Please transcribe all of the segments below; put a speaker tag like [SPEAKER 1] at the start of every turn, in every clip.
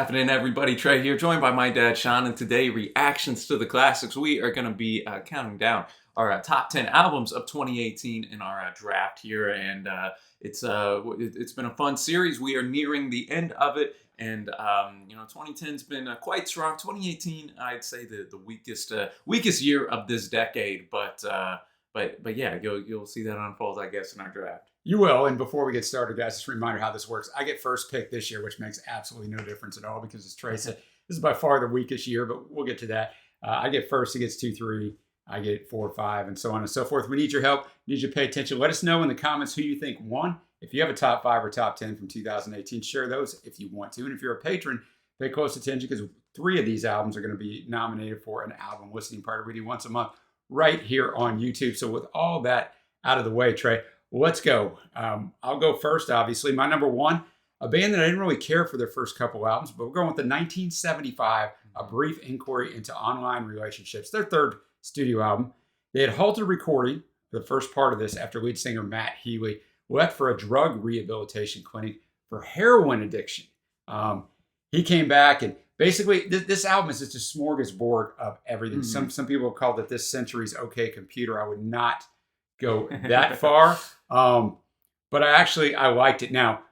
[SPEAKER 1] happening, everybody? Trey here, joined by my dad, Sean, and today, reactions to the classics. We are going to be counting down our top 10 albums of 2018 in our draft here, and it's been a fun series. We are nearing the end of it, and 2010's been quite strong. 2018, I'd say the weakest year of this decade, but yeah, you'll see that unfold, I guess, in our draft.
[SPEAKER 2] You will. And before we get started, guys, just a reminder how this works. I get first pick this year, which makes absolutely no difference at all because, as Trey said, this is by far the weakest year, but we'll get to that. I get first. He gets 2, 3. I get 4, 5, and so on and so forth. We need your help. We need you to pay attention. Let us know in the comments who you think won. If you have a top 5 or top 10 from 2018, share those if you want to. And if you're a patron, pay close attention because 3 of these albums are going to be nominated for an album listening party we do once a month right here on YouTube. So with all that out of the way, Trey, let's go. I'll go first, obviously. My number 1, a band that I didn't really care for their first couple albums, but we're going with the 1975, A Brief Inquiry into Online Relationships, their third studio album. They had halted recording the first part of this after lead singer Matt Healy left for a drug rehabilitation clinic for heroin addiction. He came back, and basically this album is just a smorgasbord of everything.
[SPEAKER 1] Mm-hmm.
[SPEAKER 2] Some people have called it this century's OK Computer. I would not go that far. But I liked it. Now,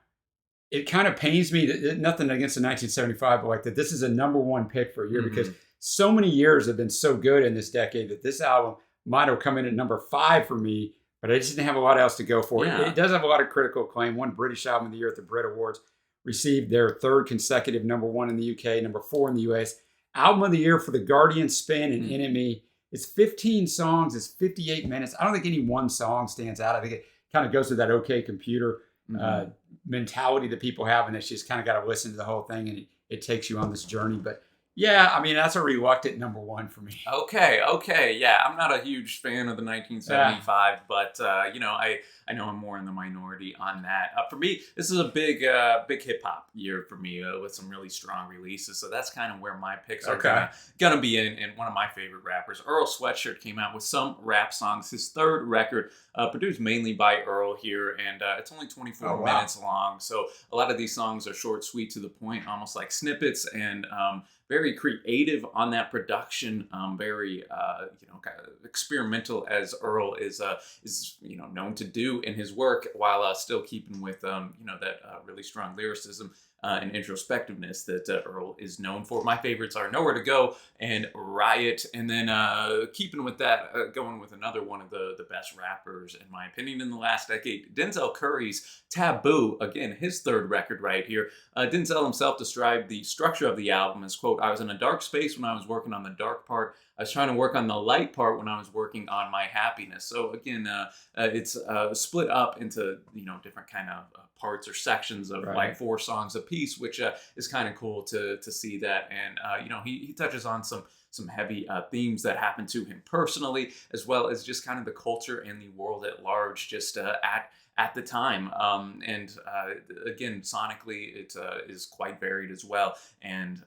[SPEAKER 2] it kind of pains me that nothing against the 1975, but like that this is a number 1 pick for a year because so many years have been so good in this decade that this album might have come in at number 5 for me, but I just didn't have a lot else to go for.
[SPEAKER 1] Yeah.
[SPEAKER 2] It does have a lot of critical acclaim. Won British Album of the Year at the Brit Awards, received their 3rd consecutive number 1 in the UK, number 4 in the US. Album of the Year for The Guardian, Spin, and Enemy. It's 15 songs. It's 58 minutes. I don't think any one song stands out. I think it kind of goes to that OK Computer mentality that people have, and it's just kind of got to listen to the whole thing, and it takes you on this journey. But yeah, I mean, that's a reluctant number 1 for me.
[SPEAKER 1] Okay. Yeah, I'm not a huge fan of the 1975, but I know I'm more in the minority on that. For me, this is a big hip hop year for me with some really strong releases. So that's kind of where my picks are gonna be in. And one of my favorite rappers, Earl Sweatshirt, came out with some rap songs. His 3rd record, produced mainly by Earl here, and it's only 24 minutes long. So a lot of these songs are short, sweet, to the point, almost like snippets, and very creative on that production, very kind of experimental, as Earl is known to do in his work, while still keeping with that really strong lyricism and introspectiveness that Earl is known for. My favorites are Nowhere to Go and Riot, and then keeping with that, going with another one of the best rappers, in my opinion, in the last decade, Denzel Curry's Taboo. Again, his 3rd record right here. Denzel himself described the structure of the album as, quote, "I was in a dark space when I was working on the dark part. I was trying to work on the light part when I was working on my happiness." So again, it's split up into different kind of parts or sections of like 4 songs a piece, which is kind of cool to see that. And he touches on some heavy themes that happened to him personally, as well as just kind of the culture and the world at large, just at the time. And again, sonically, it is quite varied as well, and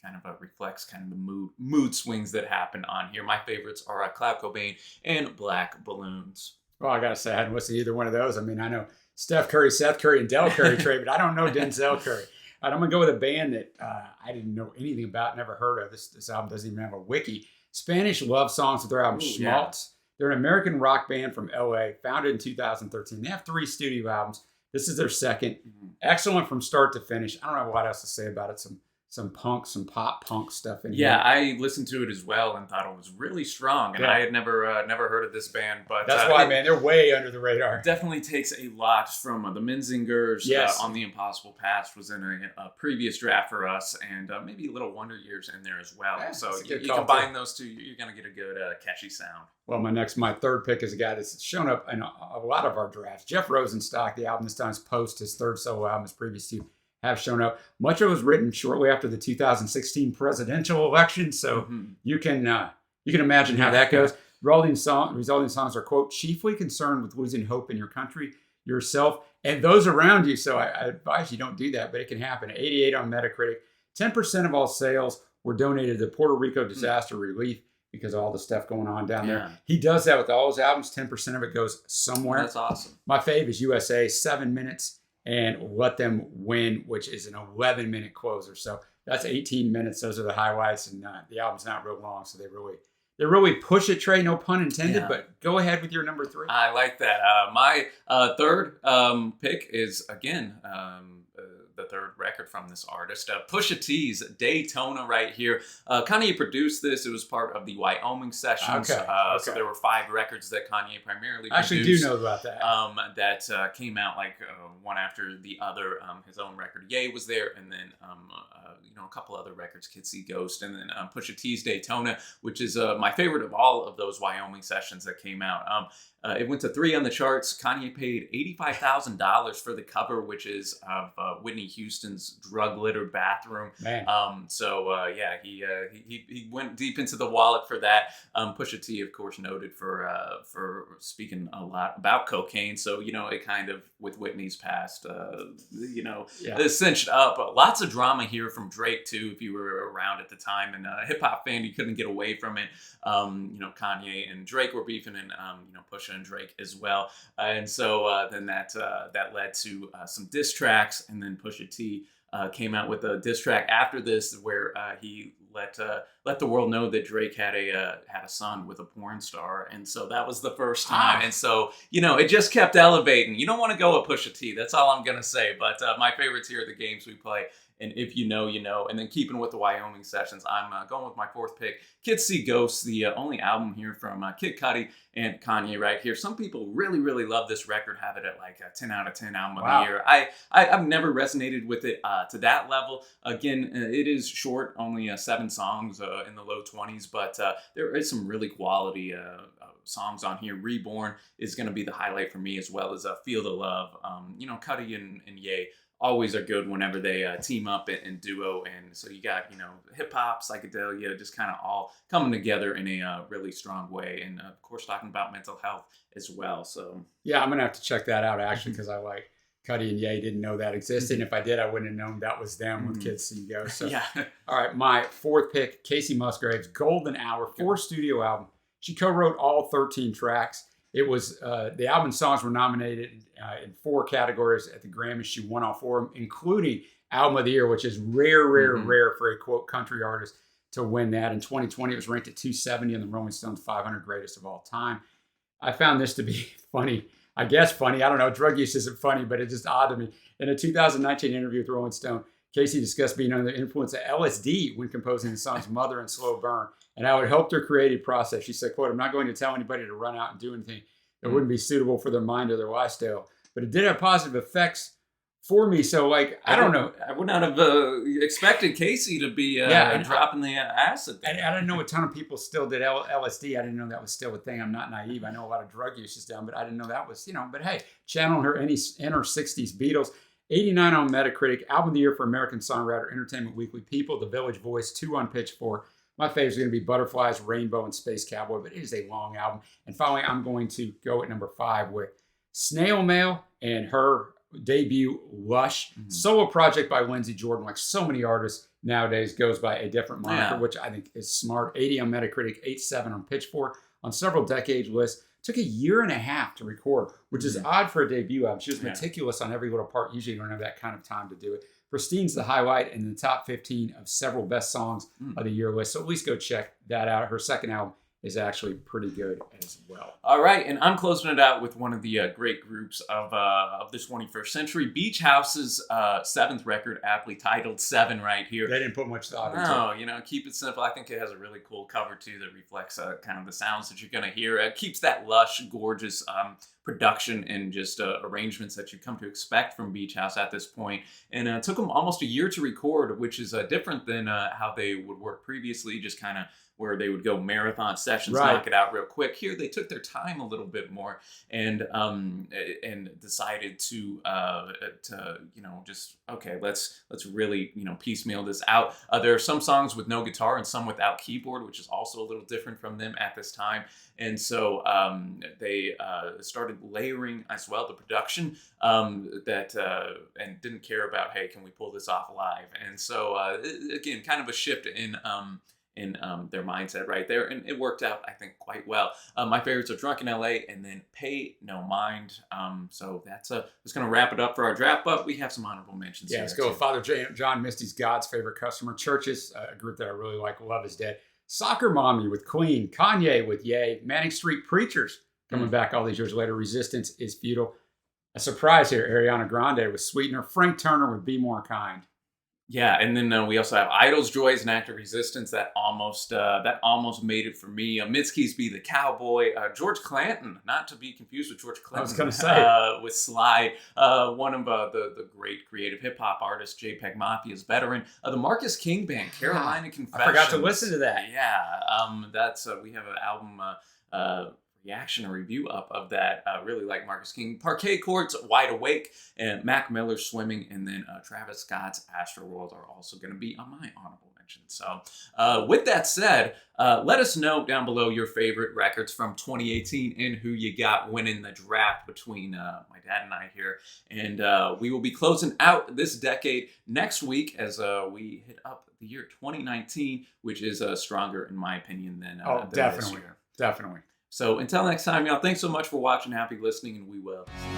[SPEAKER 1] kind of reflects kind of the mood swings that happen on here. My favorites are Cloud Cobain and Black Balloons.
[SPEAKER 2] Well, I gotta say, I hadn't listened to either one of those. I mean, I know Steph Curry, Seth Curry, and Del Curry, Trey, but I don't know Denzel Curry. And I'm gonna go with a band that I didn't know anything about, never heard of. This album doesn't even have a wiki. Spanish Love Songs with their album Schmaltz. They're an American rock band from LA, founded in 2013. They have 3 studio albums. This is their 2nd. Excellent from start to finish. I don't have a lot else to say about it. Some pop punk stuff in here.
[SPEAKER 1] Yeah, I listened to it as well and thought it was really strong. And I had never heard of this band, but
[SPEAKER 2] that's why, man, they're way under the radar.
[SPEAKER 1] Definitely takes a lot from the Menzingers. On the Impossible Past was in a previous draft for us, and maybe Little Wonder Years in there as well. So you combine those two, you're gonna get a good catchy sound.
[SPEAKER 2] Well, my 3rd pick is a guy that's shown up in a lot of our drafts. Jeff Rosenstock. The album this time is Post, his 3rd solo album. His previous 2 have shown up. Much of it was written shortly after the 2016 presidential election, so you can imagine how that goes. Resulting songs are, quote, "chiefly concerned with losing hope in your country, yourself, and those around you." So I advise you don't do that, but it can happen. 88 on Metacritic. 10% of all sales were donated to Puerto Rico disaster relief because of all the stuff going on down there. He does that with all his albums. 10% of it goes somewhere.
[SPEAKER 1] That's awesome.
[SPEAKER 2] My fave is USA, 7 minutes and Let Them Win, which is an 11-minute closer. So that's 18 minutes. Those are the highlights, and the album's not real long, so they really push it, Trey, no pun intended,
[SPEAKER 1] Yeah.
[SPEAKER 2] but go ahead with your number 3.
[SPEAKER 1] I like that. My third pick is, again, the third record from this artist. Pusha T's Daytona right here. Kanye produced this. It was part of the Wyoming sessions.
[SPEAKER 2] Okay.
[SPEAKER 1] So there were 5 records that Kanye primarily
[SPEAKER 2] I actually
[SPEAKER 1] produced.
[SPEAKER 2] do know about that.
[SPEAKER 1] That came out like one after the other. His own record, Ye, was there, and then a couple other records, Kids See Ghost, and then Pusha T's Daytona, which is my favorite of all of those Wyoming sessions that came out. It went to 3 on the charts. Kanye paid $85,000 for the cover, which is of Whitney Houston's drug-littered bathroom.
[SPEAKER 2] Man.
[SPEAKER 1] He went deep into the wallet for that. Pusha T, of course, noted for speaking a lot about cocaine. So it kind of, with Whitney's past, it cinched up. Lots of drama here from Drake too. If you were around at the time and a hip hop fan, you couldn't get away from it. Kanye and Drake were beefing, and Pusha and Drake as well. And so then that led to some diss tracks, and then Pusha T came out with a diss track after this where he let the world know that Drake had a son with a porn star, and so that was the first time. And so it just kept elevating. You don't want to go with Pusha T. That's all I'm gonna say. But my favorites here are the games we play. And if you know, you know. And then keeping with the Wyoming sessions, I'm going with my 4th pick, Kids See Ghosts, the only album here from Kid Cudi and Kanye right here. Some people really, really love this record, have it at like a 10 out of 10 album of the year. I've never resonated with it to that level. Again, it is short, only 7 songs in the low 20s, but there is some really quality songs on here. Reborn is going to be the highlight for me, as well as Feel the Love. Cudi and Ye always are good whenever they team up and duo. And so you got, hip hop, psychedelia, just kind of all coming together in a really strong way. And of course, talking about mental health as well. So
[SPEAKER 2] yeah, I'm going to have to check that out actually, because I like Cudi and Ye, didn't know that existed. And if I did, I wouldn't have known that was them with Kids See Ghosts. So,
[SPEAKER 1] yeah.
[SPEAKER 2] All right, my 4th pick, Kacey Musgraves, Golden Hour, 4th studio album. She co-wrote all 13 tracks. It was the album songs were nominated in 4 categories at the Grammys. She won all 4 of them, including Album of the Year, which is rare for a quote country artist to win that. In 2020, it was ranked at 270 on the Rolling Stone's 500 greatest of all time. I found this to be funny. I guess funny. I don't know. Drug use isn't funny, but it's just odd to me. In a 2019 interview with Rolling Stone, Kacey discussed being under the influence of LSD when composing the songs Mother and Slow Burn, and how it helped her creative process. She said, quote, "I'm not going to tell anybody to run out and do anything that wouldn't be suitable for their mind or their lifestyle, but it did have positive effects for me." So, I don't know.
[SPEAKER 1] I would not have expected Kacey to be dropping the acid there.
[SPEAKER 2] And I didn't know a ton of people still did LSD. I didn't know that was still a thing. I'm not naive. I know a lot of drug use is done, but I didn't know that was, but hey, channeling her in her 60s Beatles. 89 on Metacritic, Album of the Year for American Songwriter, Entertainment Weekly, People, The Village Voice, 2 on Pitchfork. My favorite is going to be Butterflies, Rainbow, and Space Cowboy, but it is a long album. And finally, I'm going to go at number 5 with Snail Mail and her debut, Lush. Solo project by Lindsey Jordan, like so many artists nowadays, goes by a different moniker, which I think is smart. 80 on Metacritic, 87 on Pitchfork, on several decade lists. Took a year and a half to record, which is odd for a debut album. She was meticulous on every little part. Usually you don't have that kind of time to do it. Pristine's the highlight in the top 15 of several best songs of the year list. So at least go check that out. Her second album is actually pretty good as well.
[SPEAKER 1] All right, and I'm closing it out with one of the great groups of the 21st century, Beach House's 7th record, aptly titled 7 right here.
[SPEAKER 2] They didn't put much thought into it.
[SPEAKER 1] No, keep it simple. I think it has a really cool cover too that reflects kind of the sounds that you're going to hear. It keeps that lush, gorgeous production and just arrangements that you come to expect from Beach House at this point. And it took them almost a year to record, which is different than how they would work previously, just kind of where they would go marathon sessions, knock it out real quick. Here, they took their time a little bit more and decided to just, okay, let's really, piecemeal this out. There are some songs with no guitar and some without keyboard, which is also a little different from them at this time. And so they started layering as well the production and didn't care about, hey, can we pull this off live? And so again, kind of a shift in in their mindset right there. And it worked out, I think, quite well. My favorites are Drunk in LA and then Pay No Mind. So that's going to wrap it up for our draft, but we have some honorable mentions
[SPEAKER 2] Yeah,
[SPEAKER 1] here.
[SPEAKER 2] let's go with Father John Misty's God's Favorite Customer. Churches, a group that I really like, Love Is Dead. Soccer Mommy with Queen. Kanye with Ye. Manic Street Preachers coming back all these years later. Resistance is Futile. A surprise here, Ariana Grande with Sweetener. Frank Turner with Be More Kind.
[SPEAKER 1] Yeah, and then we also have Idols, Joys, and Act of Resistance. That almost made it for me. Mitski's Be the Cowboy. George Clanton, not to be confused with George Clinton.
[SPEAKER 2] I was going to say.
[SPEAKER 1] With Slide. One of the great creative hip-hop artists, JPEG Mafia's Veteran. The Marcus King Band, Carolina Confessions.
[SPEAKER 2] I forgot to listen to that.
[SPEAKER 1] Yeah, that's we have an album reaction or review up of that. Really like Marcus King. Parquet Courts, Wide Awake, and Mac Miller's Swimming, and then Travis Scott's Astroworld are also going to be on my honorable mention. So with that said, let us know down below your favorite records from 2018 and who you got winning the draft between my dad and I here. And we will be closing out this decade next week as we hit up the year 2019, which is stronger in my opinion than
[SPEAKER 2] definitely,
[SPEAKER 1] this year.
[SPEAKER 2] definitely.
[SPEAKER 1] So until next time, y'all, thanks so much for watching. Happy listening, and we will see you.